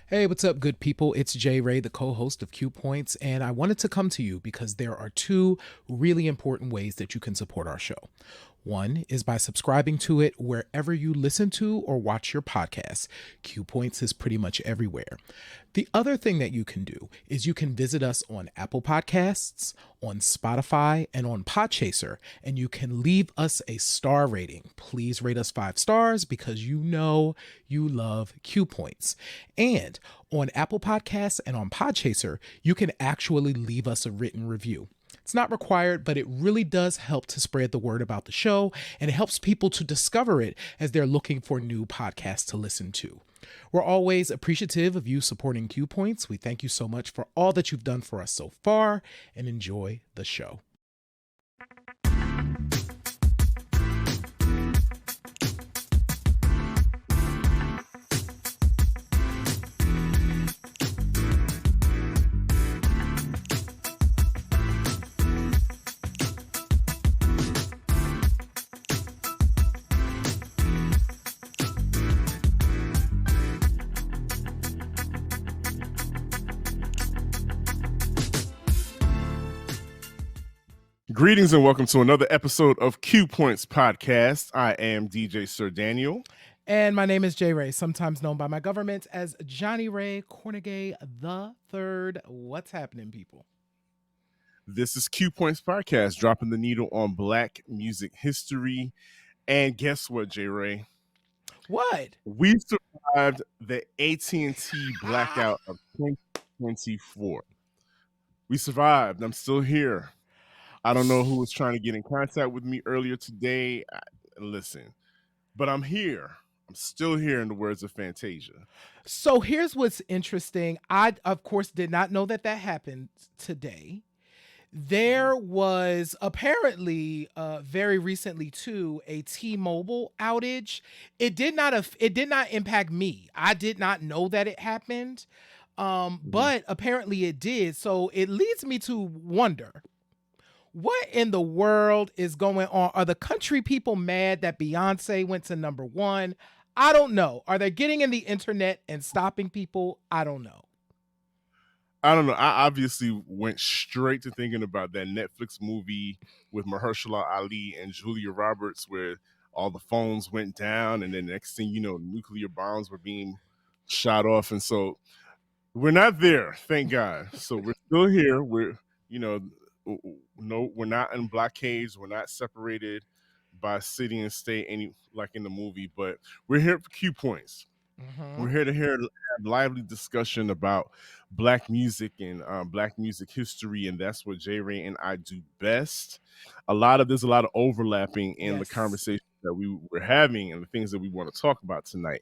Hey, what's up, good people? It's Jay Ray, the co host of Q Points, and I wanted to come to you because there are two really important ways that you can support our show. One is by subscribing to it wherever you listen to or watch your podcasts. Q Points is pretty much everywhere. The other thing that you can do is you can visit us on Apple Podcasts, on Spotify, and on Podchaser, and you can leave us a star rating. Please rate us 5 stars because you know you love Q Points. And on Apple Podcasts and on Podchaser, you can actually leave us a written review. It's not required, but it really does help to spread the word about the show, and it helps people to discover it as they're looking for new podcasts to listen to. We're always appreciative of you supporting Q Points. We thank you so much for all that you've done for us so far, and enjoy the show. Greetings and welcome to another episode of Q Points Podcast. I am DJ Sir Daniel. And my name is Jay Ray, sometimes known by my government as Johnny Ray Cornegay the Third. What's happening, people? This is Q Points Podcast, dropping the needle on Black music history. And guess what, Jay Ray? What? We survived the AT&T blackout of 2024. We survived. I'm still here. I don't know who was trying to get in contact with me earlier today. Listen, but I'm here. I'm still here, in the words of Fantasia. So here's what's interesting. I, of course, did not know that happened today. There was apparently very recently too a T-Mobile outage. It did not impact me. I did not know that it happened, but apparently it did. So it leads me to wonder, what in the world is going on? Are the country people mad that Beyonce went to number one? I don't know. Are they getting in the internet and stopping people? I don't know. I don't know. I obviously went straight to thinking about that Netflix movie with Mahershala Ali and Julia Roberts, where all the phones went down, and then the next thing you know, nuclear bombs were being shot off. And so we're not there, thank God. So we're still here. We're not in blockades. We're not separated by city and state, any like in the movie. But we're here for Q Points. Mm-hmm. We're here to have lively discussion about Black music and Black music history, and that's what J. Ray and I do best. There's a lot of overlapping in the conversation that we were having and the things that we want to talk about tonight.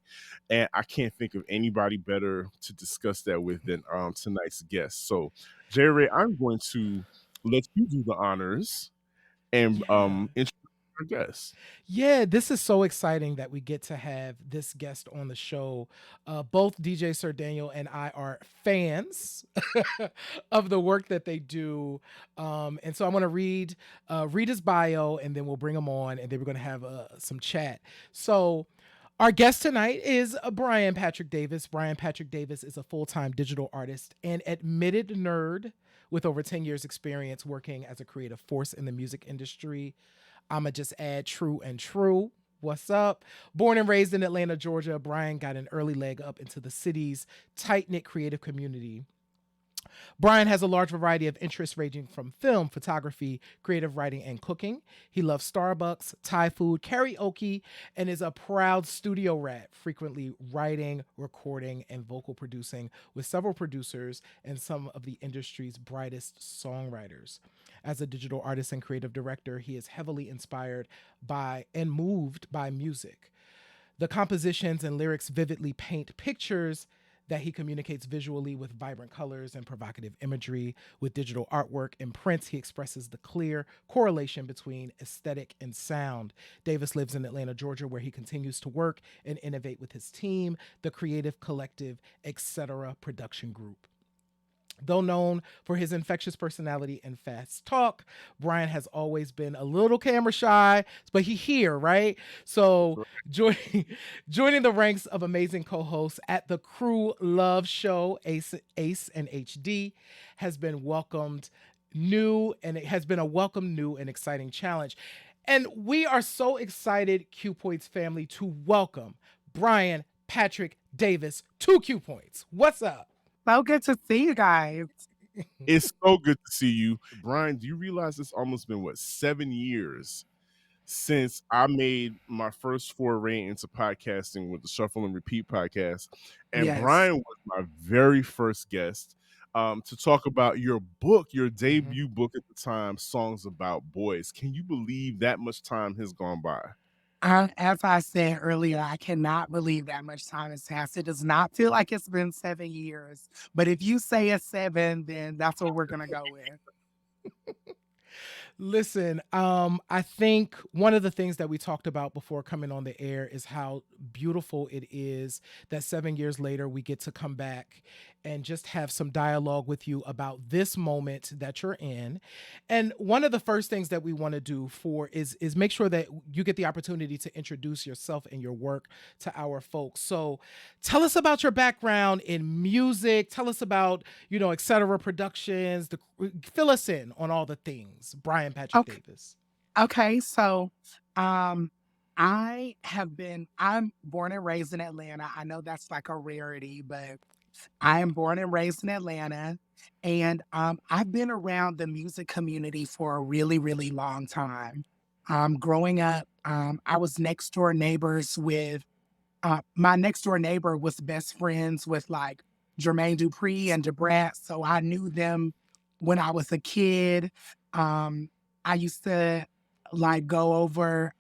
And I can't think of anybody better to discuss that with than tonight's guest. So, J. Ray, I'm going to let you do the honors and introduce our guest. Yeah, this is so exciting that we get to have this guest on the show. Both DJ Sir Daniel and I are fans of the work that they do. And so I want to read his bio, and then we'll bring him on, and then we're going to have some chat. So our guest tonight is Brian Patrick Davis. Brian Patrick Davis is a full-time digital artist and admitted nerd with over 10 years experience working as a creative force in the music industry. I'ma just add true and true. What's up? Born and raised in Atlanta, Georgia, Brian got an early leg up into the city's tight-knit creative community. Brian has a large variety of interests ranging from film, photography, creative writing, and cooking. He loves Starbucks, Thai food, karaoke, and is a proud studio rat, frequently writing, recording, and vocal producing with several producers and some of the industry's brightest songwriters. As a digital artist and creative director, he is heavily inspired by and moved by music. The compositions and lyrics vividly paint pictures that he communicates visually with vibrant colors and provocative imagery. With digital artwork and prints, he expresses the clear correlation between aesthetic and sound. Davis lives in Atlanta, Georgia, where he continues to work and innovate with his team, the Creative Collective, etc. production group. Though known for his infectious personality and fast talk, Brian has always been a little camera shy, but he here, right? So Right. joining the ranks of amazing co-hosts at the Crew Love Show, Ace and HD, has been welcomed new, and it has been a welcome new and exciting challenge. And we are so excited, Q Points family, to welcome Brian Patrick Davis to Q Points. What's up? So good to see you guys. It's so good to see you. Brian, do you realize it's almost been, what, 7 years since I made my first foray into podcasting with the Shuffle and Repeat podcast? And Yes. Brian was my very first guest to talk about your book, your Mhm. debut book at the time, Songs About Boys. Can you believe that much time has gone by? As I said earlier, I cannot believe that much time has passed. It does not feel like it's been 7 years. But if you say it's 7, then that's what we're gonna go with. Listen, I think one of the things that we talked about before coming on the air is how beautiful it is that 7 years later we get to come back and just have some dialogue with you about this moment that you're in. And one of the first things that we want to do for is make sure that you get the opportunity to introduce yourself and your work to our folks. So tell us about your background in music. Tell us about, etc. Productions. Fill us in on all the things. Brian Patrick Okay. Davis. Okay. So, um, I'm born and raised in Atlanta. I know that's like a rarity, but I am born and raised in Atlanta. And I've been around the music community for a really, really long time. Growing up, I was next door neighbors with my next door neighbor was best friends with like Jermaine Dupri and Debrat. So I knew them when I was a kid. Um, I used to like go over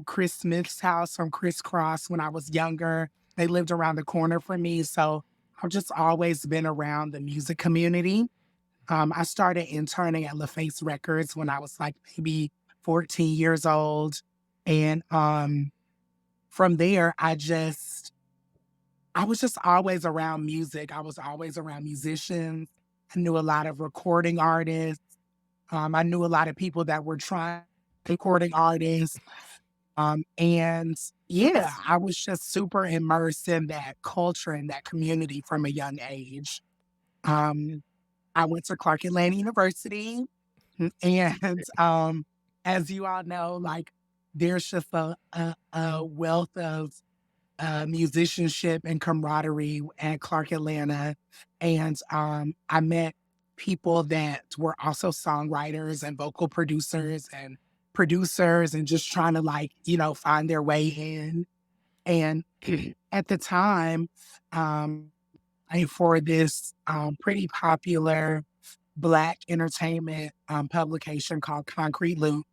Chris Smith's house from Criss Cross when I was younger. They lived around the corner from me. So I've just always been around the music community. I started interning at LaFace Records when I was like maybe 14 years old. And from there, I was just always around music. I was always around musicians. I knew a lot of recording artists. I knew a lot of people that were trying recording artists. And yeah, I was just super immersed in that culture and that community from a young age. Um, I went to Clark Atlanta University, and as you all know, like there's just a wealth of musicianship and camaraderie at Clark Atlanta. And I met people that were also songwriters and vocal producers and just trying to like, find their way in. And at the time, um, for this pretty popular Black entertainment publication called Concrete Loop.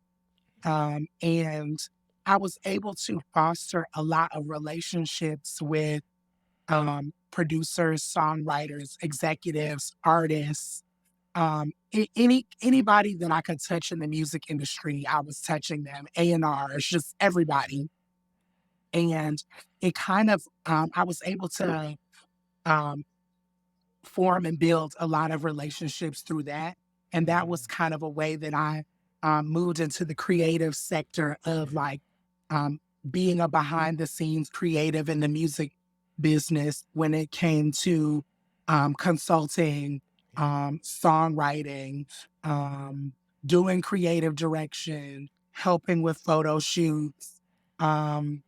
And I was able to foster a lot of relationships with producers, songwriters, executives, artists, anybody that I could touch in the music industry. I was touching them. A&Rs, just everybody. And it kind of I was able to um, form and build a lot of relationships through that. And that was Mhm. kind of a way that I moved into the creative sector of like um, being a behind the scenes creative in the music business when it came to consulting, Yeah. songwriting, um, doing creative direction, helping with photo shoots, um,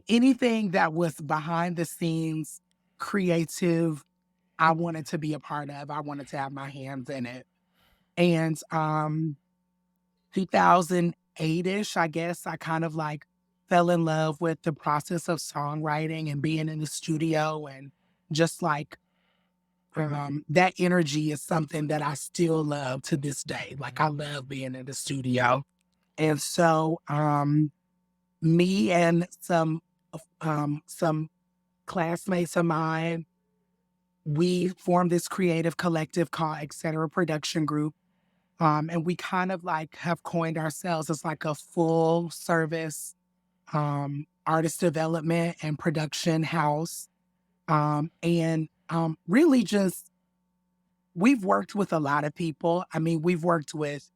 anything that was behind the scenes creative I wanted to be a part of. I wanted to have my hands in it. And 2008-ish, I guess, I kind of like fell in love with the process of songwriting and being in the studio and just like that energy is something that I still love to this day. Like I Mhm. love being in the studio. And so me and some classmates of mine, we formed this creative collective called Etc. Production Group. And we kind of like have coined ourselves as like a full service artist development and production house. And really just we've worked with a lot of people. I mean, we've worked with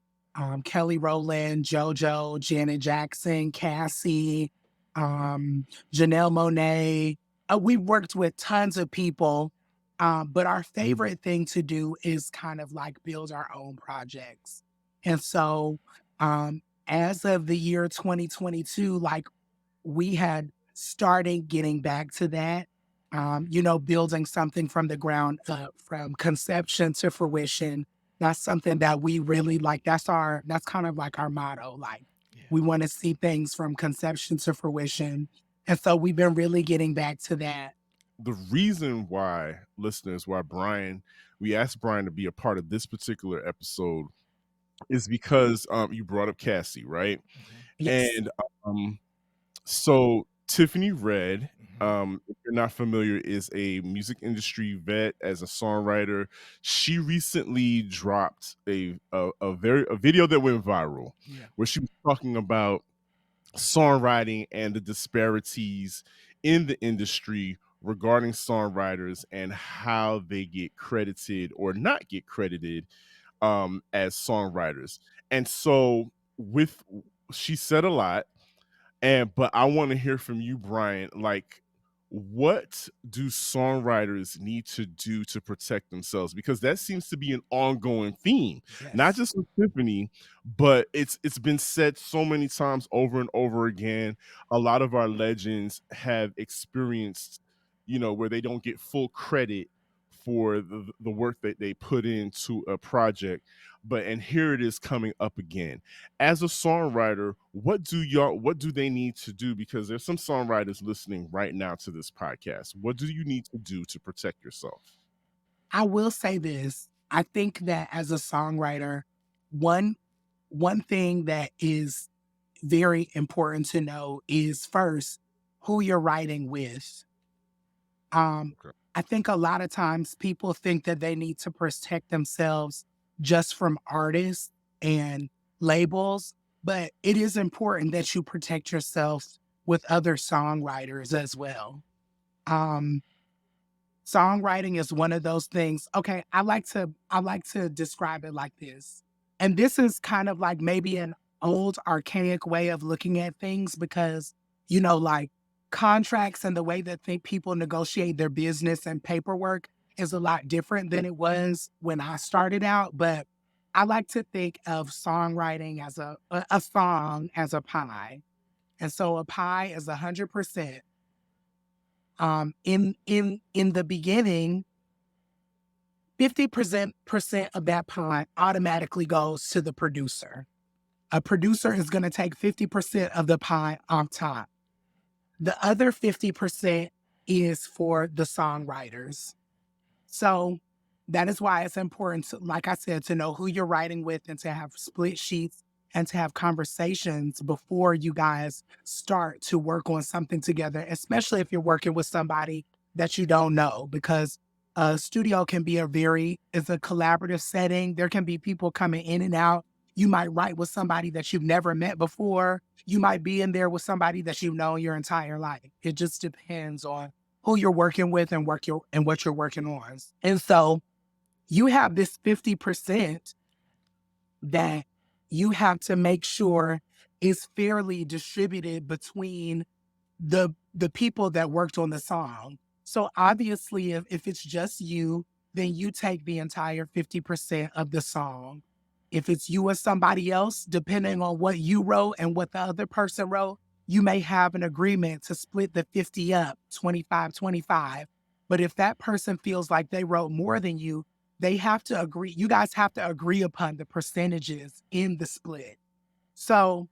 Kelly Rowland, JoJo, Janet Jackson, Cassie, Janelle Monáe. We've worked with tons of people, but our favorite thing to do is kind of like build our own projects. And so, as of the year 2022, like we had started getting back to that, building something from the ground up, from conception to fruition. That's something that we really like. That's kind of like our motto. Like Yeah. we want to see things from conception to fruition. And so we've been really getting back to that. The reason why, listeners, why we asked Brian to be a part of this particular episode is because you brought up Cassie, right? Yes. And so Tiffany Red, Mm-hmm. if you're not familiar, is a music industry vet as a songwriter. She recently dropped a video that went viral Yeah. where she was talking about songwriting and the disparities in the industry regarding songwriters and how they get credited or not get credited as songwriters. And so with she said a lot, but I want to hear from you, Brian. Like, what do songwriters need to do to protect themselves? Because that seems to be an ongoing theme, not Yes. just with Tiffany, but it's been said so many times over and over again. A lot of our legends have experienced, where they don't get full credit for the work that they put into a project. And here it is coming up again. As a songwriter, what do they need to do? Because there's some songwriters listening right now to this podcast. What do you need to do to protect yourself? I will say this. I think that as a songwriter, one one thing that is very important to know is first who you're writing with. Okay. I think a lot of times people think that they need to protect themselves just from artists and labels, but it is important that you protect yourself with other songwriters as well. Um, Songwriting is one of those things. Okay, I like to describe it like this. And this is kind of like maybe an old archaic way of looking at things because like contracts and the way that people negotiate their business and paperwork is a lot different than it was when I started out, but I like to think of songwriting as a song as a pie. And so a pie is 100%. In the beginning, 50% of that pie automatically goes to the producer. A producer is going to take 50% of the pie off top. The other 50% is for the songwriters. So that is why it's important to, like I said, to know who you're writing with and to have split sheets and to have conversations before you guys start to work on something together, especially if you're working with somebody that you don't know, because a studio can be it's a collaborative setting. There can be people coming in and out. You might write with somebody that you've never met before. You might be in there with somebody that you've known your entire life. It just depends on who you're working with and what you're working on. And so you have this 50% that you have to make sure is fairly distributed between the people that worked on the song. So obviously if it's just you, then you take the entire 50% of the song. If it's you or somebody else, depending on what you wrote and what the other person wrote, you may have an agreement to split the 50 up, 25-25. But if that person feels like they wrote more than you, they have to agree. You guys have to agree upon the percentages in the split. So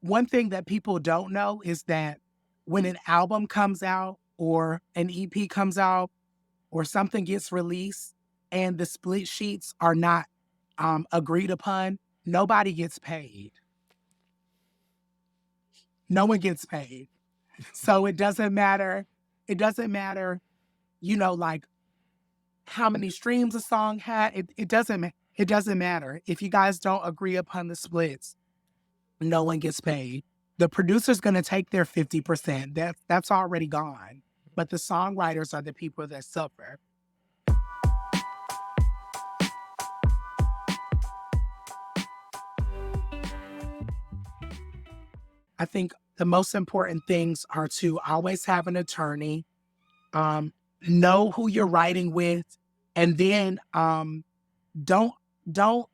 one thing that people don't know is that when an album comes out or an EP comes out or something gets released and the split sheets are not agreed upon, nobody gets paid. No one gets paid. So it doesn't matter. It doesn't matter, like how many streams a song had. It doesn't matter. If you guys don't agree upon the splits, no one gets paid. The producer's going to take their 50%. That's already gone. But the songwriters are the people that suffer. I think the most important things are to always have an attorney, um, know who you're writing with, and then don't don't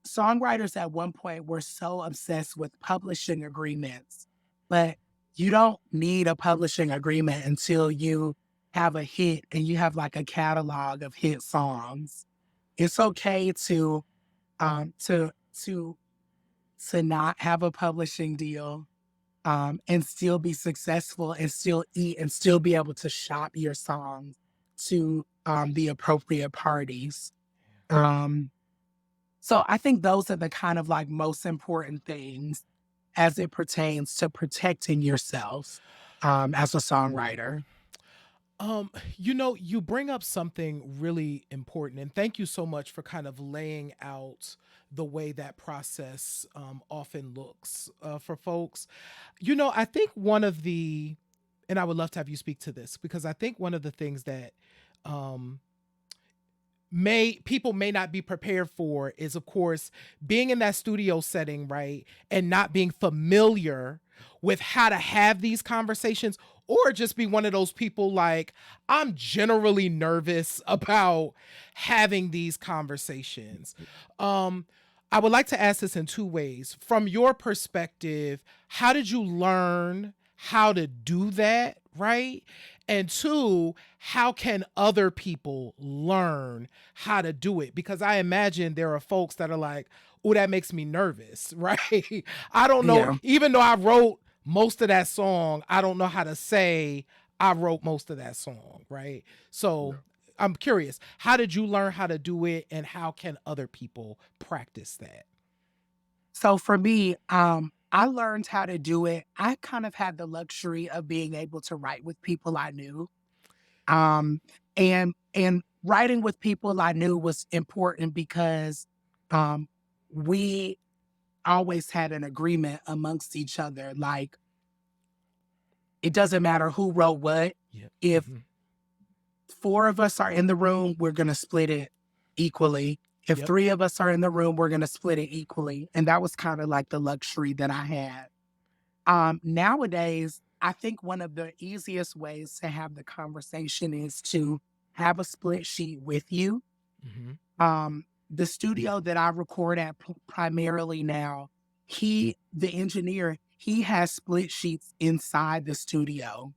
songwriters at one point were so obsessed with publishing agreements, but you don't need a publishing agreement until you have a hit and you have like a catalog of hit songs. It's okay to um to to to not have a publishing deal, and still be successful and still eat and still be able to shop your songs to the appropriate parties. Um, so I think those are the kind of like most important things as it pertains to protecting yourself as a songwriter. Um, you know, you bring up something really important, and thank you so much for kind of laying out the way that process often looks for folks. You know, I think one of the, and I would love to have you speak to this because I think one of the things that um, may not be prepared for is of course being in that studio setting, right, and not being familiar with how to have these conversations, or just be one of those people like, I'm generally nervous about having these conversations. um I would like to ask this in two ways. From your perspective, how did you learn how to do that, right? And two, how can other people learn how to do it? Because I imagine there are folks that are like, oh, that makes me nervous, right? I don't know, Yeah. even though I wrote most of that song, I don't know how to say I wrote most of that song, right? So Yeah. I'm curious, how did you learn how to do it and how can other people practice that? So for me, I learned how to do it. I kind of had the luxury of being able to write with people I knew. Um, and writing with people I knew was important because um, we always had an agreement amongst each other. Like it doesn't matter who wrote what. Yep. If Hmm. four of us are in the room, we're gonna split it equally. If Yep. three of us are in the room, we're gonna split it equally. And that was kind of like the luxury that I had. Nowadays, I think one of the easiest ways to have the conversation is to have a split sheet with you. Hmm. The studio that I record at primarily now, the engineer, he has split sheets inside the studio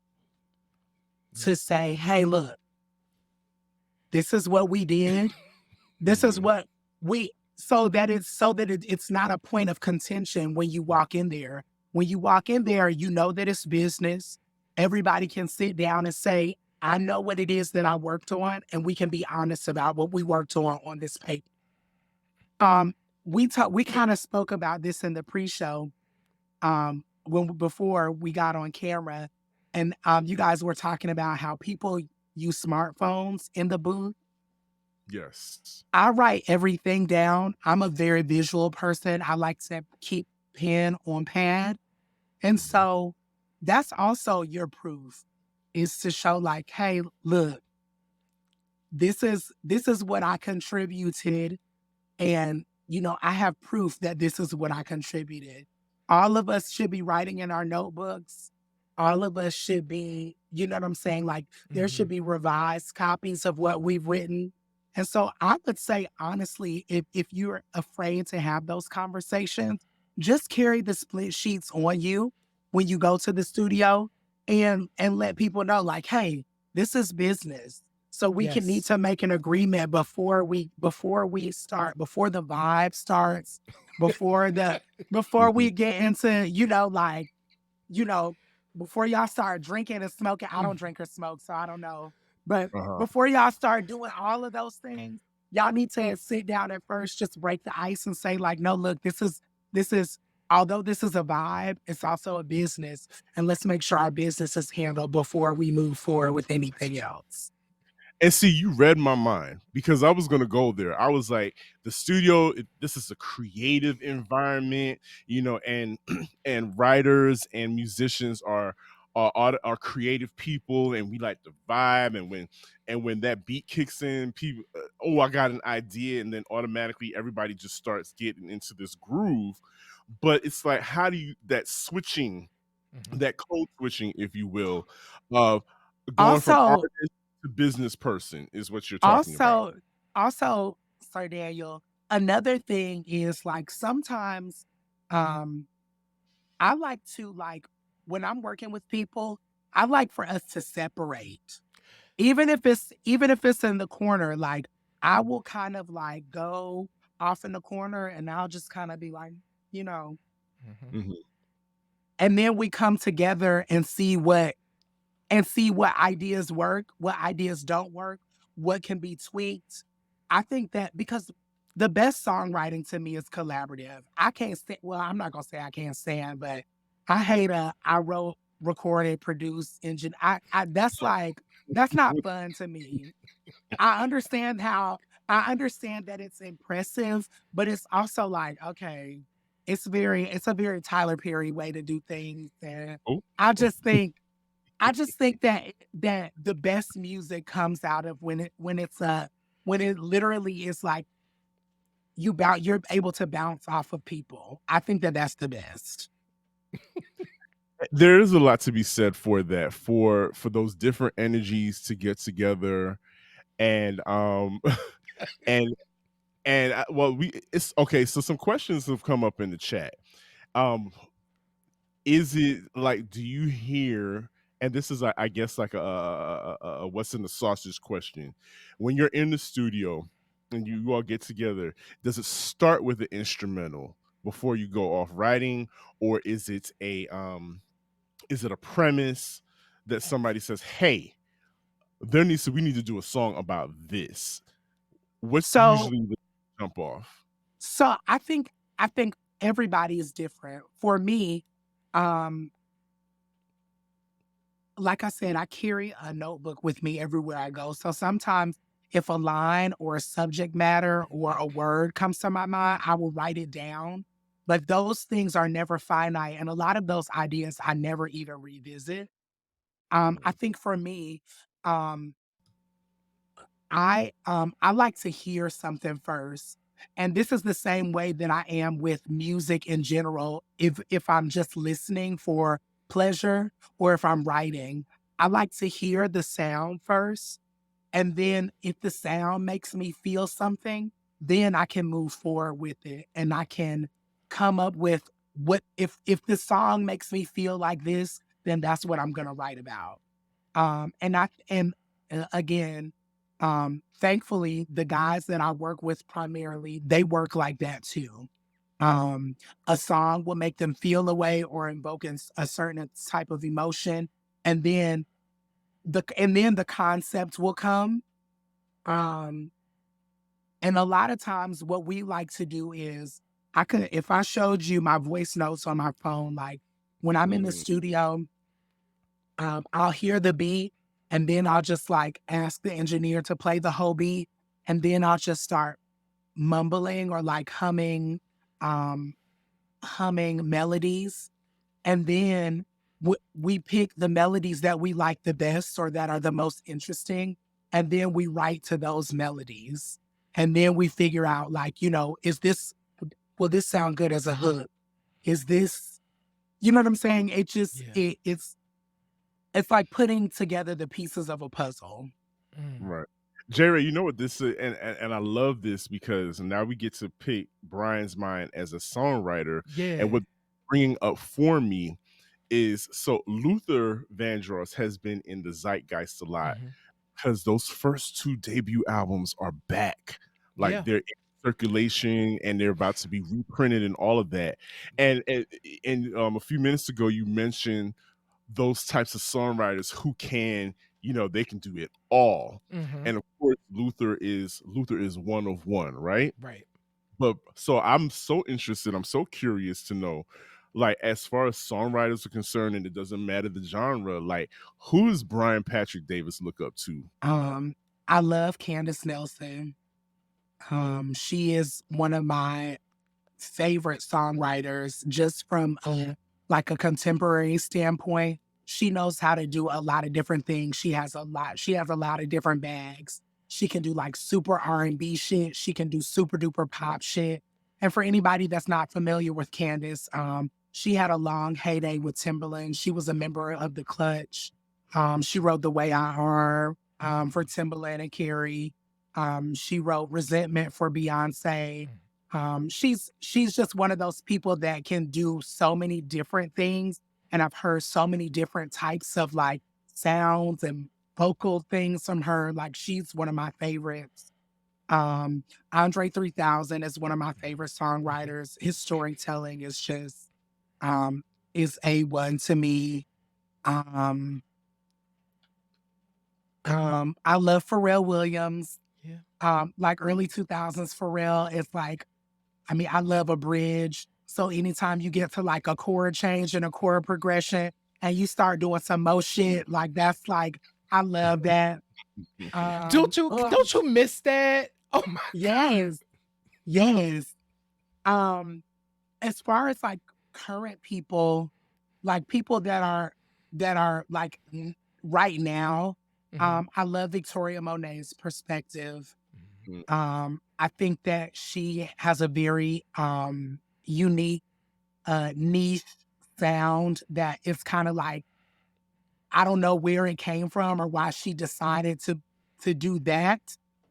Yep. to say, hey, look, this is what we did. This is Hmm. what we, so that it's not a point of contention when you walk in there. When you walk in there, you know that it's business. Everybody can sit down and say, I know what it is that I worked on, and we can be honest about what we worked on this paper. Um, we kind of spoke about this in the pre-show when before we got on camera, and you guys were talking about how people use smartphones in the booth. Yes. I write everything down. I'm a very visual person. I like to keep pen on pad. And Hmm. so that's also your proof is to show like, hey, look, this is what I contributed. And, I have proof that this is what I contributed. All of us should be writing in our notebooks. All of us should be, you know what I'm saying? Like there Hmm. should be revised copies of what we've written. And so I would say, honestly, if you're afraid to have those conversations, just carry the split sheets on you when you go to the studio and let people know, like, hey, this is business. So we can need Yes. to make an agreement before we start, before the vibe starts, before the before Hmm. we get into, like, you know, before y'all start drinking and smoking. I don't drink or smoke, so I don't know. But Uh-huh. before y'all start doing all of those things, y'all need to sit down at first, just break the ice and say, like, no, look, this is although this is a vibe, it's also a business. And let's make sure our business is handled before we move forward with anything else. And see, you read my mind because I was going to go there. I was like, the studio, this is a creative environment, and and writers and musicians are creative people, and we like the vibe. And when that beat kicks in, people, oh, I got an idea, and then automatically everybody just starts getting into this groove. but it's like, how do you that switching, Mhm. that code switching, if you will, of going from Also, artist to business person is what you're talking about. also, also, Sir Daniel, another thing is like sometimes um I like to like when I'm working with people, I like for us to separate. Even if it's in the corner, like I will kind of like go off in the corner and I'll just kind of be like, you know, Mhm. Mhm. and then we come together and see what ideas work, what ideas don't work, what can be tweaked. I think that because the best songwriting to me is collaborative. I can't stand, well, I'm not gonna say I can't stand, but I hate I wrote, recorded, produced, engine. I that's like that's not fun to me. I understand how I understand that it's impressive, but it's also like, okay, it's a very Tyler Perry way to do things. And Oh, I just think I just think that the best music comes out of when it literally is like you're able to bounce off of people. I think that that's the best. there is a lot to be said for that, for those different energies to get together and and well, we it's okay. So some questions have come up in the chat. Um, is it like, do you hear? And this is, I guess, like a what's in the sausage question. When you're in the studio and you all get together, does it start with the instrumental before you go off writing, or is it a premise that somebody says, "Hey, we need to do a song about this." What's So usually the jump off? so I think everybody is different. For me, um, like I said, I carry a notebook with me everywhere I go. So sometimes if a line or a subject matter or a word comes to my mind, I will write it down. But those things are never finite. And a lot of those ideas I never even revisit. I think for me, um, I like to hear something first. And this is the same way that I am with music in general. If I'm just listening for pleasure or if I'm writing, I like to hear the sound first. And then if the sound makes me feel something, then I can move forward with it and I can come up with what if the song makes me feel like this, then that's what I'm gonna write about. Again, thankfully, the guys that I work with primarily, they work like that too. Um, a song will make them feel a way or invoke a certain type of emotion, and then the concept will come. Um, and a lot of times, what we like to do is, I could if I showed you my voice notes on my phone, like when I'm in the Mhm. studio, I'll hear the beat and then I'll just like ask the engineer to play the whole beat. And then I'll just start mumbling or like um, humming melodies. And then we pick the melodies that we like the best or that are the most interesting. And then we write to those melodies. And then we figure out like, will this sound good as a hook? Is this, you know what I'm saying? Yeah. It's like putting together the pieces of a puzzle. Mm. Right. Jerry, you know what this is, and I love this because now we get to pick Brian's mind as a songwriter, and Yeah. what bringing up for me is, so Luther Vandross has been in the zeitgeist a lot Mhm. because those first two debut albums are back, like Yeah. they're in circulation and they're about to be reprinted and all of that. And a few minutes ago, you mentioned those types of songwriters who can, they can do it all. Mhm. And of course, Luther is one of one, right? Right. But so I'm so interested, I'm so curious to know, like, as far as songwriters are concerned, and it doesn't matter the genre, like, who does Brian Patrick Davis look up to? Um, I love Candace Nelson. She is one of my favorite songwriters just from like a contemporary standpoint. She knows how to do a lot of different things. She has a lot of different bags. She can do like super R&B shit. She can do super duper pop shit. And for anybody that's not familiar with Candace, she had a long heyday with Timbaland. She was a member of the Clutch. She wrote The Way I Are for Timbaland and Carrie. She wrote Resentment for Beyonce. She's just one of those people that can do so many different things. And I've heard so many different types of like sounds and vocal things from her. Like she's one of my favorites. Andre 3000 is one of my favorite songwriters. His storytelling is just is A1 to me. Um, I love Pharrell Williams. Yeah. Like early 2000s Pharrell is like, I mean, I love a bridge. So anytime you get to like a chord change and a chord progression and you start doing some more shit, like that's like, I love that. Don't you miss that? Oh my Yes, yes. Um, as far as like current people, like people that are like right now, God. I love Victoria Monet's perspective. Mm. I think that she has a very unique niche sound that is kind of like I don't know where it came from or why she decided to do that,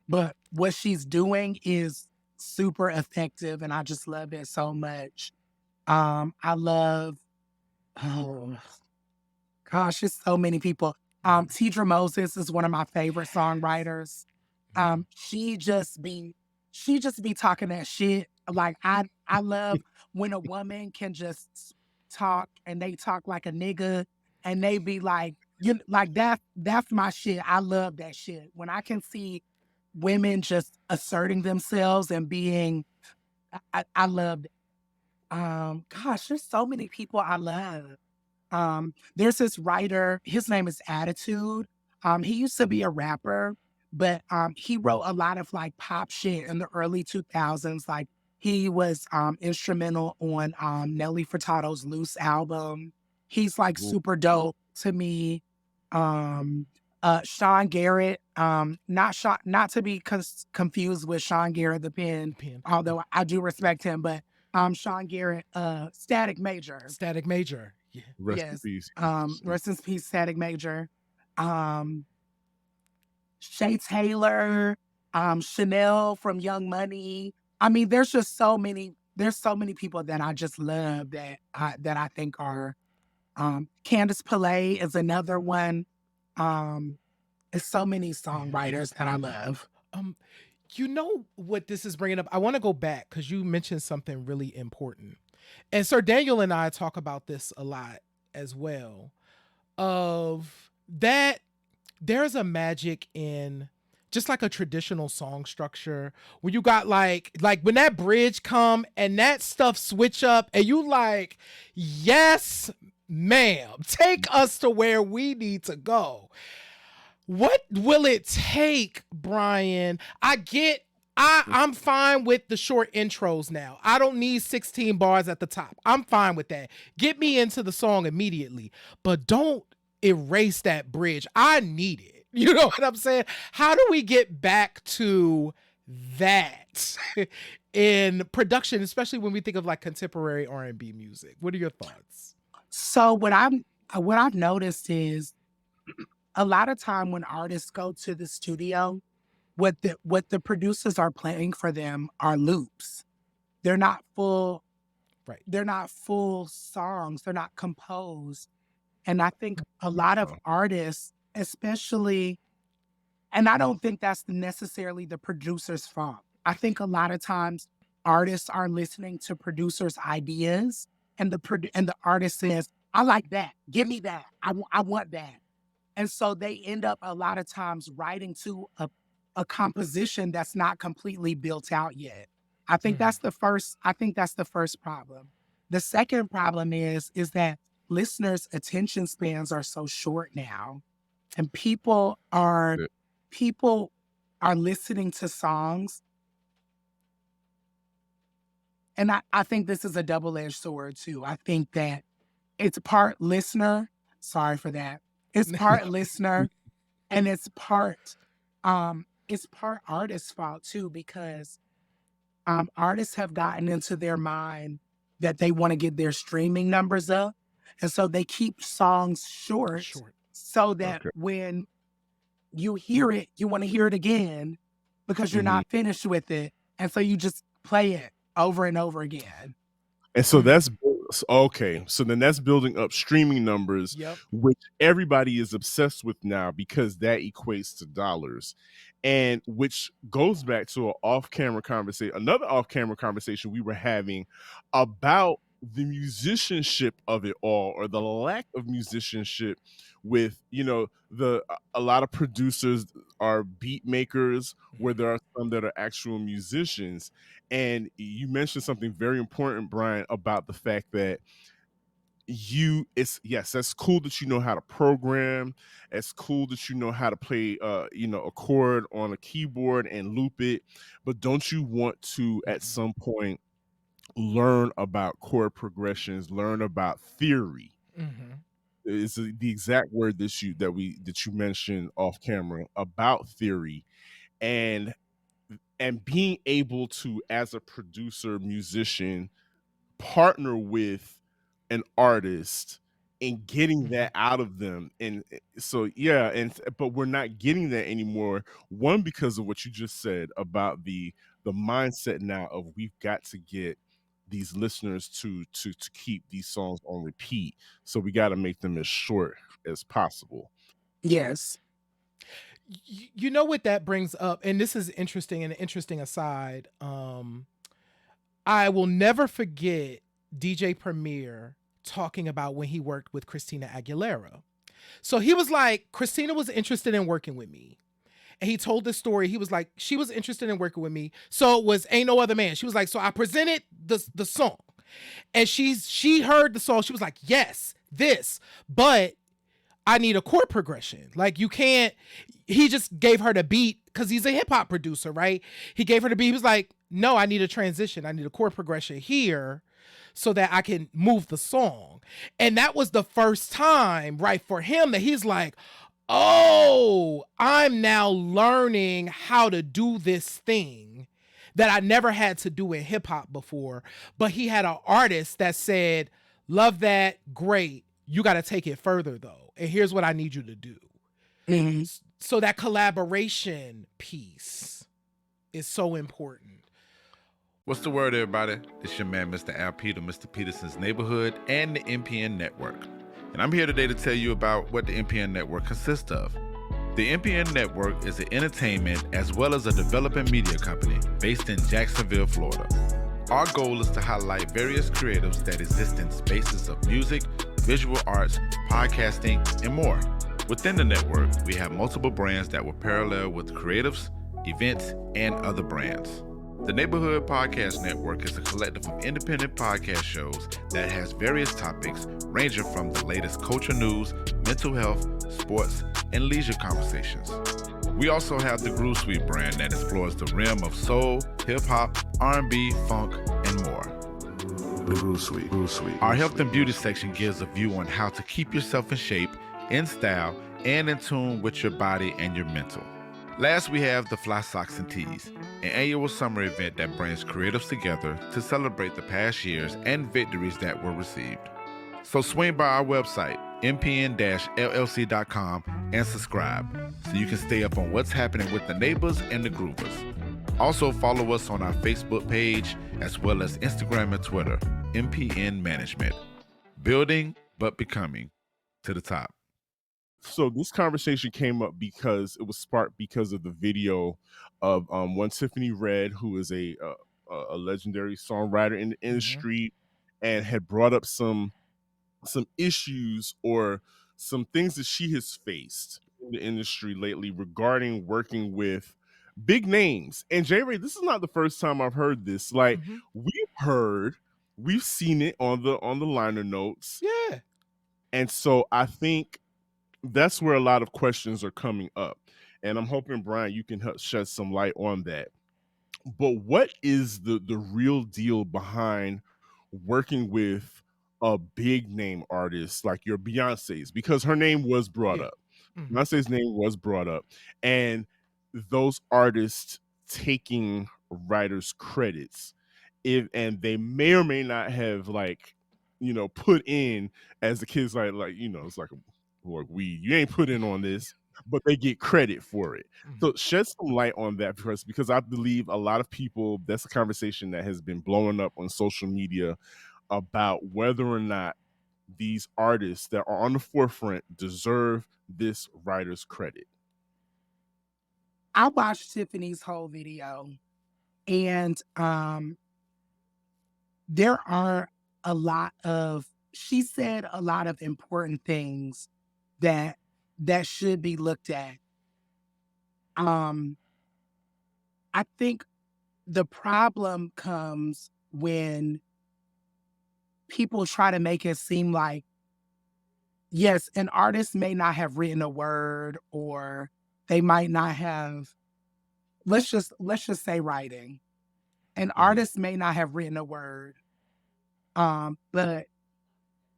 but what she's doing is super effective and I just love it so much. I love oh gosh, it's so many people. Tidra Moses is one of my favorite songwriters. Um, she just be she just be talking that shit. Like I love when a woman can just talk and they talk like a nigga and they be like you like that's my shit. I love that shit. When I can see women just asserting themselves and being I love gosh, there's so many people I love. There's this writer, his name is Attitude. He used to be a rapper, but he wrote a lot of like pop shit in the early 2000s. Like he was instrumental on Nelly Furtado's Loose album. He's like Ooh. super dope to me. Um, Sean Garrett, not to be confused with Sean Garrett the Pen, Pen. although I do respect him, but Sean Garrett, Static Major. Static Major. Yeah. Rest in Yes. peace. Rest in peace, Static Major. Um, Shay Taylor, Chanel from Young Money. I mean, there's so many people that I just love that I think are Candace Pillay is another one. Um, there's so many songwriters that I love. Um, you know what this is bringing up? I want to go back because you mentioned something really important. And Sir Daniel and I talk about this a lot as well. Of that, there's a magic in just like a traditional song structure when you got like when that bridge come and that stuff switch up and you like, yes, ma'am, take us to where we need to go. What will it take, Brian? I'm fine with the short intros now. I don't need 16 bars at the top. I'm fine with that. Get me into the song immediately, but don't erase that bridge. I need it. You know what I'm saying? How do we get back to that in production, especially when we think of like contemporary R&B music? What are your thoughts? So what I've noticed is a lot of time when artists go to the studio, what the producers are playing for them are loops. They're not full, Right. they're not full songs, they're not composed. And I think a lot of artists, especially, and I don't think that's necessarily the producer's fault. I think a lot of times artists are listening to producers' ideas and the artist says, I like that. Give me that. I want that. And so they end up a lot of times writing to a composition that's not completely built out yet. I think that's the first problem. The second problem is that listeners' attention spans are so short now. And people are listening to songs. And I think this is a double-edged sword too. I think that it's part listener. Sorry for that. It's part listener and it's part artist's fault too, because artists have gotten into their mind that they want to get their streaming numbers up. And so they keep songs short Short. so that Okay. when you hear it, you want to hear it again because you're Mhm. not finished with it. And so you just play it over and over again. And so Mhm. that's okay. So then that's building up streaming numbers, Yep. which everybody is obsessed with now because that equates to dollars. And which goes back to another off-camera conversation we were having about the musicianship of it all, or the lack of musicianship with, a lot of producers are beat makers where there are some that are actual musicians. And you mentioned something very important, Brian, about the fact that yes, that's cool that you know how to program. It's cool that you know how to play a chord on a keyboard and loop it. But don't you want to at Mhm. some point learn about chord progressions, learn about theory? Mhm. Is the exact word that you mentioned off camera about theory, and being able to, as a producer musician, partner with an artist and getting Mhm. that out of them. And so yeah, but we're not getting that anymore, one because of what you just said about the mindset now of we've got to get these listeners to keep these songs on repeat, so we got to make them as short as possible. Yes. You know what that brings up, and this is interesting, and an interesting aside. I will never forget DJ Premier talking about when he worked with Christina Aguilera. So he was like, Christina was interested in working with me. And he told this story. He was like, she was interested in working with me. So it was Ain't No Other Man. She was like, so I presented the song. And she heard the song. She was like, yes, this. But I need a chord progression. Like you can't. He just gave her the beat because he's a hip hop producer, right? He gave her the beat. He was like, no, I need a transition. I need a chord progression here so that I can move the song. And that was the first time, right, for him that he's like, oh, I'm now learning how to do this thing that I never had to do in hip hop before. But he had an artist that said, love that, great. You got to take it further though. And here's what I need you to do. Mhm. So that collaboration piece is so important. What's the word, everybody? This your man, Mr. Al Peter, Mr. Peterson's Neighborhood, and the MPN Network. And I'm here today to tell you about what the MPN Network consists of. The MPN Network is an entertainment as well as a developing media company based in Jacksonville, Florida. Our goal is to highlight various creatives that exist in spaces of music, visual arts, podcasting, and more. Within the network, we have multiple brands that will parallel with creatives, events, and other brands. The Neighborhood Podcast Network is a collective of independent podcast shows that has various topics ranging from the latest culture news, mental health, sports, and leisure conversations. We also have the Groove Suite brand that explores the realm of soul, hip-hop, R&B, funk, and more. The Groove Suite. Our health and beauty section gives a view on how to keep yourself in shape, in style, and in tune with your body and your mental. Last, we have the Fly Socks and Tees, an annual summer event that brings creatives together to celebrate the past years and victories that were received. So swing by our website, mpn-llc.com, and subscribe so you can stay up on what's happening with the neighbors and the groovers. Also follow us on our Facebook page as well as Instagram and Twitter, MPN Management. Building but becoming to the top. So this conversation came up because it was sparked because of the video of one Tiffany Red, who is a legendary songwriter in the industry, and had brought up some issues or some things that she has faced in the industry lately regarding working with big names. And J Ray, this is not the first time I've heard this. Like Mhm. we've seen it on the liner notes. Yeah. And so I think that's where a lot of questions are coming up. And I'm hoping, Brian, you can help shed some light on that. But what is the real deal behind working with a big name artist like your Beyonce's? Because her name was brought Yeah. up. Mhm. Beyonce's name was brought up. And those artists taking writers' credits, and they may or may not have like, put in, as the kids like, it's like weed. You ain't put in on this, but they get credit for it. So shed some light on that, because I believe a lot of people, that's a conversation that has been blowing up on social media about whether or not these artists that are on the forefront deserve this writer's credit. I watched Tiffany's whole video, and there are she said a lot of important things that should be looked at. I think the problem comes when people try to make it seem like, yes, an artist may not have written a word, or they might not have, let's just say writing. An artist may not have written a word, but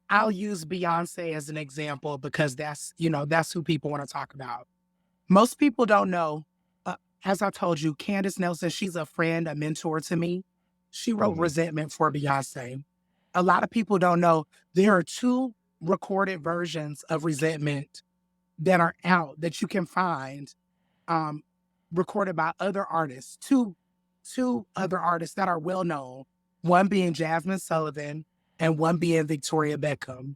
I'll use Beyonce as an example because that's who people want to talk about. Most people don't know, as I told you, Candace Nelson, she's a friend, a mentor to me. She wrote Resentment for Beyonce. A lot of people don't know there are 2 recorded versions of Resentment that are out that you can find, recorded by other artists, two other artists that are well known, one being Jasmine Sullivan and one being Victoria Beckham.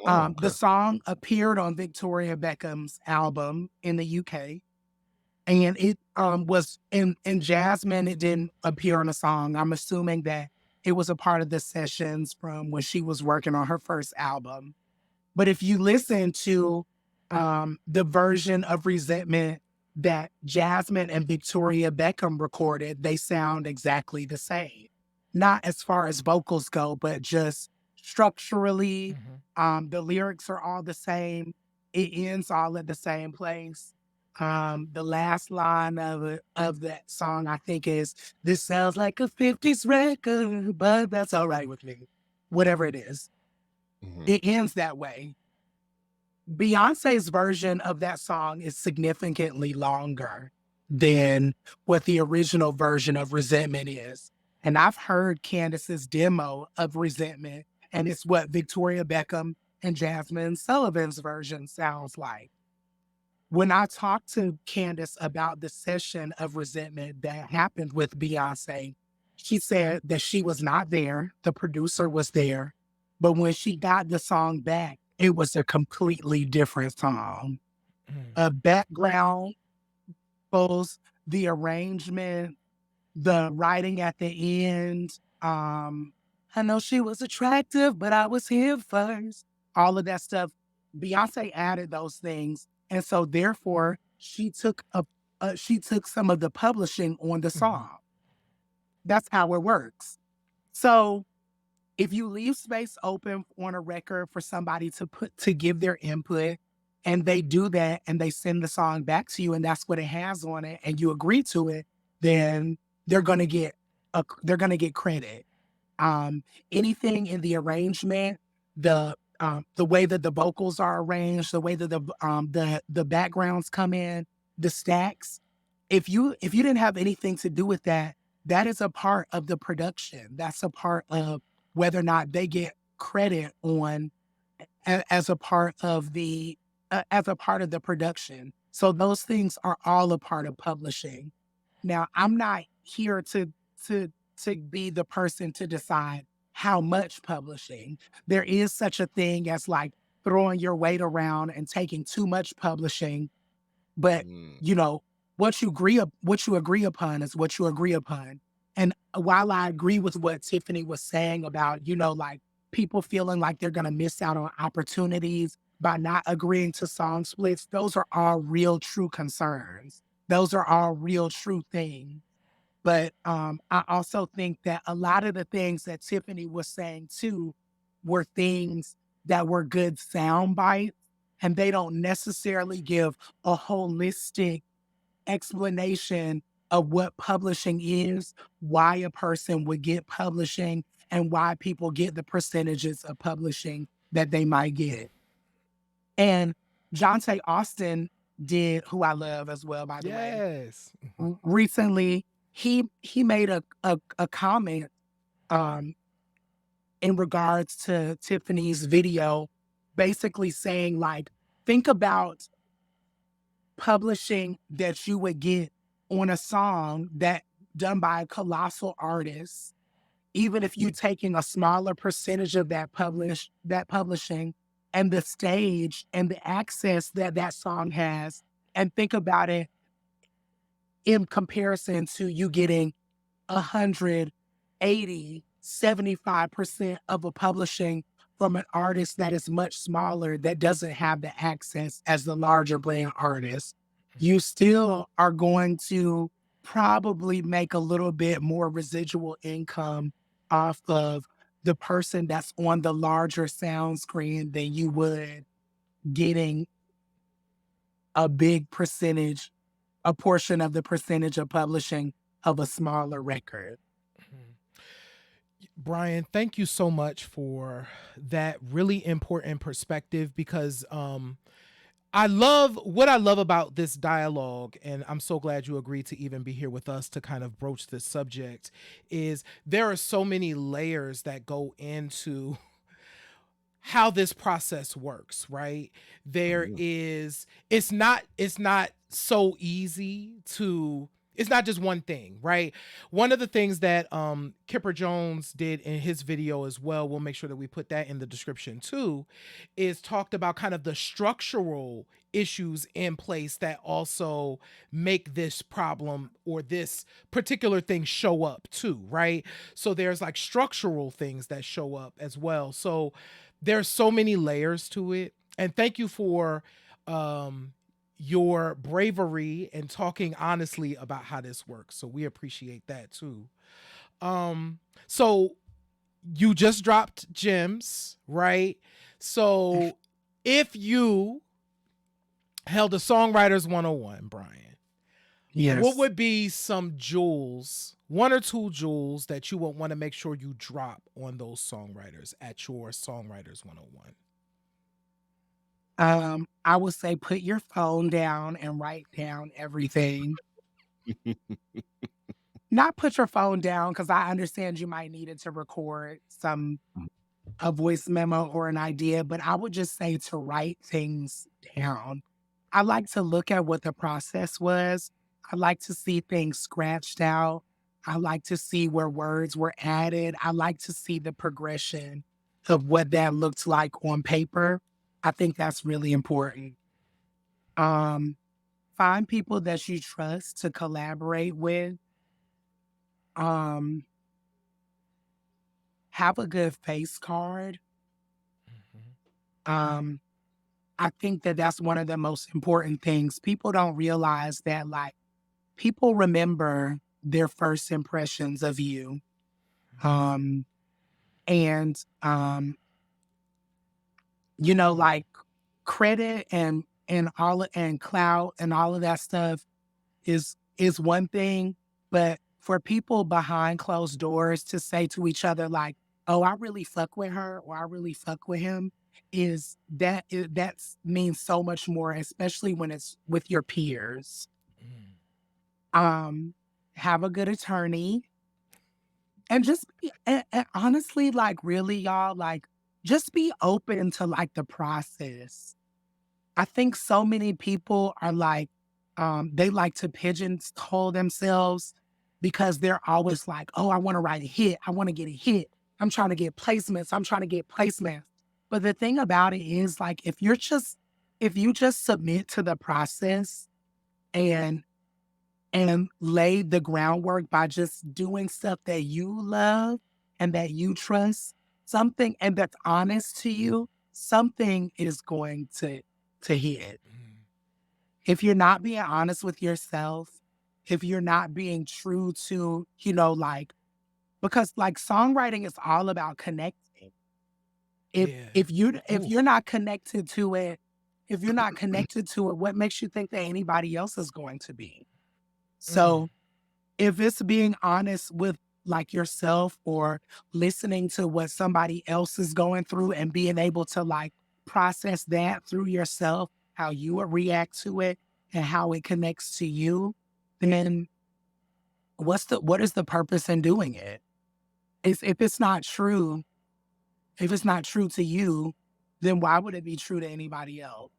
The song appeared on Victoria Beckham's album in the UK, and it was in Jasmine, it didn't appear on the song. I'm assuming that it was a part of the sessions from when she was working on her first album. But if you listen to the version of Resentment that Jasmine and Victoria Beckham recorded, they sound exactly the same. Not as far as vocals go, but just structurally, the lyrics are all the same. It ends all at the same place. The last line of that song, I think, is, "This sounds like a 50s record, but that's all right with me." Whatever it is. It ends that way. Beyonce's version of that song is significantly longer than what the original version of Resentment is. And I've heard Candace's demo of Resentment, and it's what Victoria Beckham and Jasmine Sullivan's version sounds like. When I talked to Candace about the session of Resentment that happened with Beyonce, she said that she was not there. The producer was there. But when she got the song back, it was a completely different song. A background, both the arrangement, the writing at the end. I know she was attractive, but I was here first. All of that stuff. Beyonce added those things. And so therefore she took some of the publishing on the song. That's how it works. So if you leave space open on a record for somebody to give their input, and they do that, and they send the song back to you, and that's what it has on it, and you agree to it, then they're gonna get credit. Anything in the arrangement, the way that the vocals are arranged, the way that the backgrounds come in, the stacks. If you didn't have anything to do with that, that is a part of the production. That's a part of whether or not they get credit on as a part of the production. So those things are all a part of publishing. Now, I'm not here to be the person to decide how much publishing. There is such a thing as like throwing your weight around and taking too much publishing. But what you agree upon is what you agree upon. And while I agree with what Tiffany was saying about, like people feeling like they're going to miss out on opportunities by not agreeing to song splits, those are all real, true concerns. Those are all real, true things. But I also think that a lot of the things that Tiffany was saying too were things that were good sound bites, and they don't necessarily give a holistic explanation of what publishing is, why a person would get publishing, and why people get the percentages of publishing that they might get. And Jonte Austin did, who I love as well, by the way. Yes. Recently, he made a comment in regards to Tiffany's video, basically saying like, think about publishing that you would get on a song that done by a colossal artist, even if you're taking a smaller percentage of that publishing and the stage and the access that that song has, and think about it in comparison to you getting 180, 75% of a publishing from an artist that is much smaller, that doesn't have the access as the larger brand artist. You still are going to probably make a little bit more residual income off of the person that's on the larger sound screen than you would getting a big percentage, a portion of the percentage of publishing of a smaller record. Brian, thank you so much for that really important perspective, because I love about this dialogue, and I'm so glad you agreed to even be here with us to kind of broach this subject, is there are so many layers that go into how this process works, right? There is, it's not so easy to, it's not just one thing, right? One of the things that Kipper Jones did in his video as well, we'll make sure that we put that in the description too, is talked about kind of the structural issues in place that also make this problem or this particular thing show up too, right? So there's like structural things that show up as well. So there's so many layers to it. And thank you for your bravery and talking honestly about how this works. So we appreciate that too. So you just dropped gems, right? So if you held a Songwriters 101, Brian, Yes. what would be some jewels, one or two jewels that you would want to make sure you drop on those songwriters at your Songwriters 101? I would say put your phone down and write down everything. Not put your phone down, because I understand you might need it to record a voice memo or an idea, but I would just say to write things down. I like to look at what the process was. I like to see things scratched out. I like to see where words were added. I like to see the progression of what that looked like on paper. I think that's really important. Find people that you trust to collaborate with. Have a good face card. I think that that's one of the most important things. People don't realize that, like, people remember their first impressions of you. Like credit and clout and all of that stuff is one thing, but for people behind closed doors to say to each other like, "Oh, I really fuck with her," or "I really fuck with him," that means so much more, especially when it's with your peers. Have a good attorney, and just be, and honestly, like, really, y'all, like, just be open to like the process. I think so many people are like, they like to pigeonhole themselves because they're always like, "Oh, I want to write a hit. I want to get a hit. I'm trying to get placements. I'm trying to get placements." But the thing about it is, like, if you just submit to the process and lay the groundwork by just doing stuff that you love and that you trust, something, and that's honest to you, something is going to hit. If you're not being honest with yourself, if you're not being true to, because like songwriting is all about connecting. If you're not connected to it, what makes you think that anybody else is going to be? So if it's being honest with like yourself, or listening to what somebody else is going through and being able to like process that through yourself, how you would react to it and how it connects to you, then what is the purpose in doing it? If it's not true, if it's not true to you, then why would it be true to anybody else?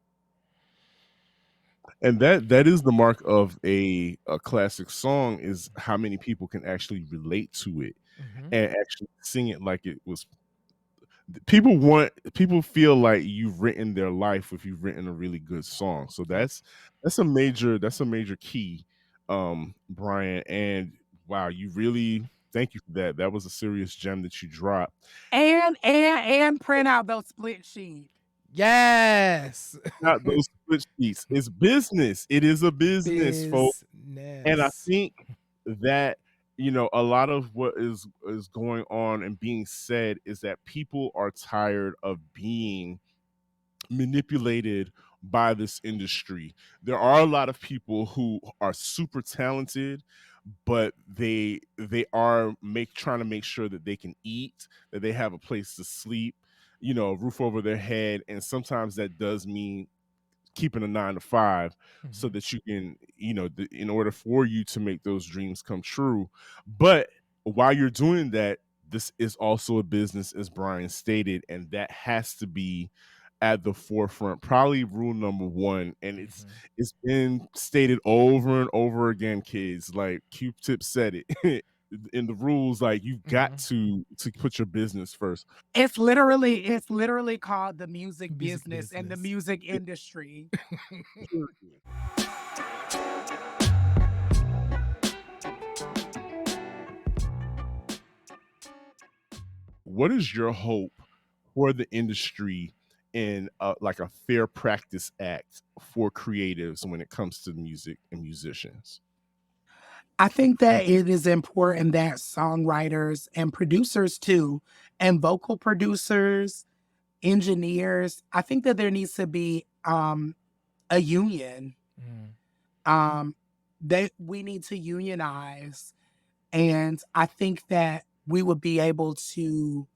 And that is the mark of a classic song, is how many people can actually relate to it Mm-hmm. and actually sing it like it was. People feel like you've written their life if you've written a really good song. So that's a major key, Brian. And wow, you really, thank you for that. That was a serious gem that you dropped. And print out those split sheets. Yes. Not those split sheets. It's business. It is a business, folks. And I Business. think that, a lot of what is going on and being said is that people are tired of being manipulated by this industry. There are a lot of people who are super talented, but they are trying to make sure that they can eat, that they have a place to sleep, a roof over their head, and sometimes that does mean keeping a 9 to 5 so Mm-hmm. that you can, in order for you to make those dreams come true. But while you're doing that, this is also a business, as Brian stated, and that has to be at the forefront, probably rule number one. And Mm-hmm. it's been stated over and over again, kids. Like Q-Tip said it in the rules, like you've got Mm-hmm. to put your business first. It's literally called the music Music business and the business. music industry. What is your hope for the industry in like a fair practice act for creatives when it comes to music and musicians? I think that it is important that songwriters and producers too, and vocal producers, engineers, I think that there needs to be a union. Mm-hmm. Um we need to unionize, and I think that we would be able to,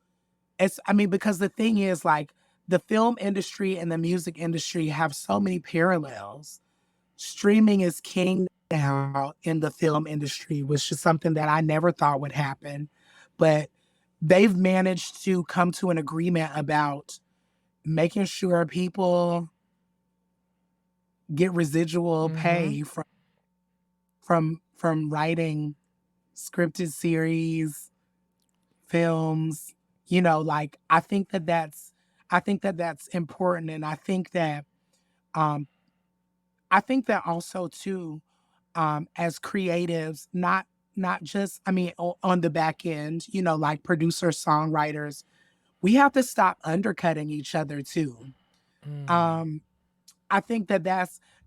because the thing is, like, the film industry and the music industry have so many parallels. Streaming is king now in the film industry, which is something that I never thought would happen. But they've managed to come to an agreement about making sure people get residual Mm-hmm. pay from writing scripted series, films. Like, I think that that's important, and um I think that also too, as creatives, not just, on the back end, like producers, songwriters, we have to stop undercutting each other too. Mm-hmm. Um, I think that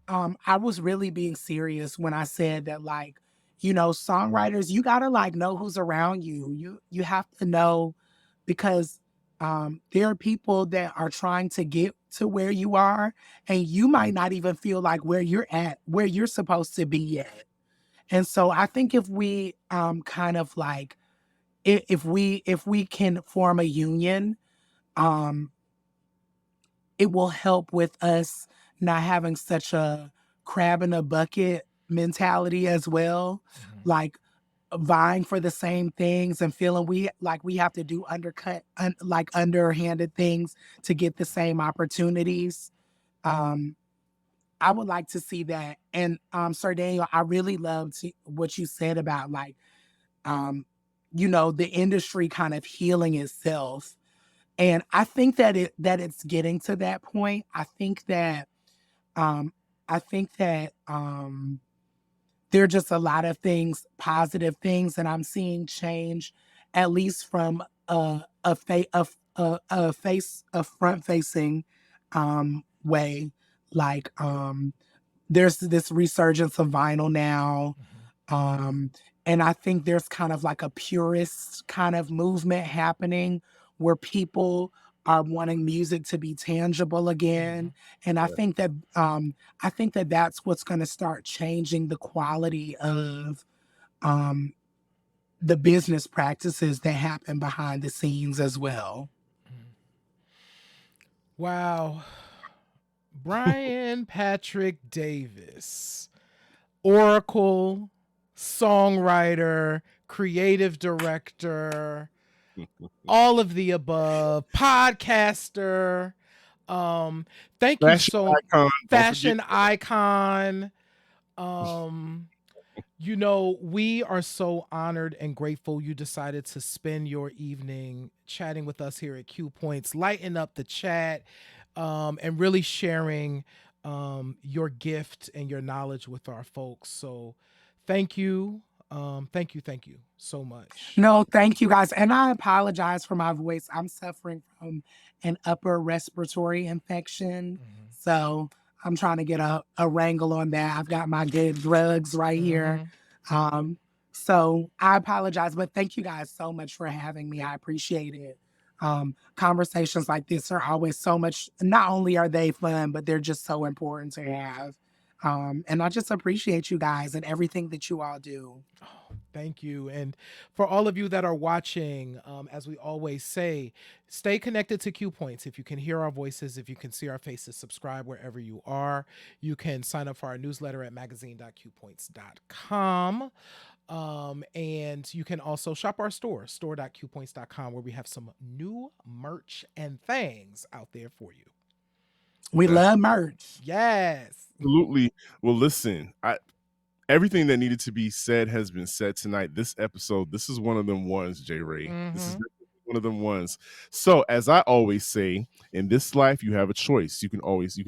I was really being serious when I said that, like, songwriters, you gotta, like, know who's around you. You have to know, because there are people that are trying to get to where you are, and you might not even feel like where you're supposed to be yet. And so I think if we kind of like, if we can form a union, um, it will help with us not having such a crab in a bucket mentality as well. Mm-hmm. Like, vying for the same things and feeling we have to do like underhanded things to get the same opportunities. Um, I would like to see that. And Sir Daniel, I really loved what you said about, like, um, the industry kind of healing itself. And I think that it's getting to that point. Um I think that there are just a lot of things, positive things that I'm seeing change, at least from a front facing way. Like, there's this resurgence of vinyl now. Mm-hmm. Um, and I think there's kind of like a purist kind of movement happening, where people are wanting music to be tangible Mm-hmm. again. And Yeah. I think that that's what's going to start changing the quality of um, the business practices that happen behind the scenes as well. Wow. Brian Patrick Davis, Oracle, songwriter, creative director, all of the above, podcaster. Um, Thank you Fashion so icon. Don't forget. fashion icon. Um, we are so honored and grateful you decided to spend your evening chatting with us here at Q Points, lighten up the chat, and really sharing your gift and your knowledge with our folks. So thank you. Thank you so much. No, thank you guys. And I apologize for my voice. I'm suffering from an upper respiratory infection. So I'm trying to get a wrangle on that. I've got my good drugs right here. Mhm. Um, so I apologize, but thank you guys so much for having me. I appreciate it. Conversations like this are always so much, not only are they fun, but they're just so important to have. And I just appreciate you guys and everything that you all do. Thank you. And for all of you that are watching, as we always say, stay connected to Q Points. If you can hear our voices, if you can see our faces, subscribe wherever you are. You can sign up for our newsletter at magazine.qpoints.com. And you can also shop our store.qpoints.com, where we have some new merch and things out there for you. We That's love merch. Yes. absolutely. Well, listen, everything that needed to be said has been said tonight. This episode, this is one of them ones, J. Ray. This is Mhm. one of them ones. So, as I always say, in this life, you have a choice. You can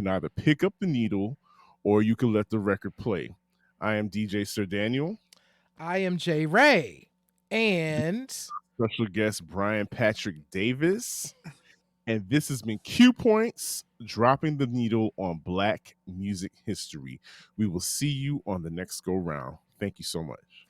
either pick up the needle or you can let the record play. I am DJ Sir Daniel. I am J. Ray. And Special guest Brian Patrick Davis. And this has been Q Points, dropping the needle on Black music history. We will see you on the next go round. Thank you so much.